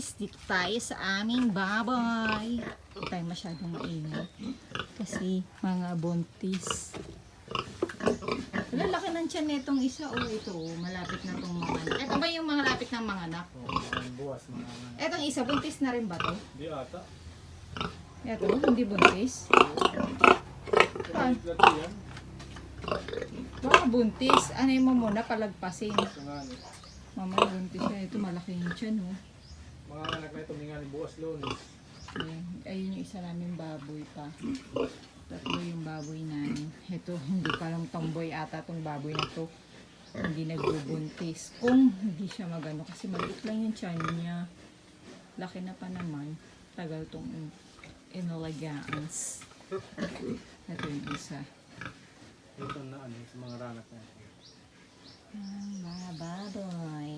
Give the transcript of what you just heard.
guys, dito tayo sa aming baboy. Hindi tayo masyadong maingay. Kasi mga buntis. Lalaki ng tiyan netong isa. Ito, malapit na tong mga anak. Ito ba yung mga lapit ng mga anak? Buwas, mga anak. Etong isa, buntis na rin ba to? Di ata. Ito, hindi buntis. Ah, Yan. baka buntis. Ano mo muna, palagpasin. Ito nga ni. Mama, buntis na. Ito, malaki yung tiyan, oh. Mga anak na ito, mga ni buwas Lunes. Ayan, ayun yung isa namin baboy pa. Tatlo yung baboy namin. Ito, hindi pa lang tomboy ata tong baboy na to. Hindi nagbubuntis. Kung hindi siya magano kasi maliit lang yung tiyan niya. Laki na pa naman. Tagal tong inalagaans. Ito yung isa. Ito na ano, sa mga ranak na ito. Mga baboy.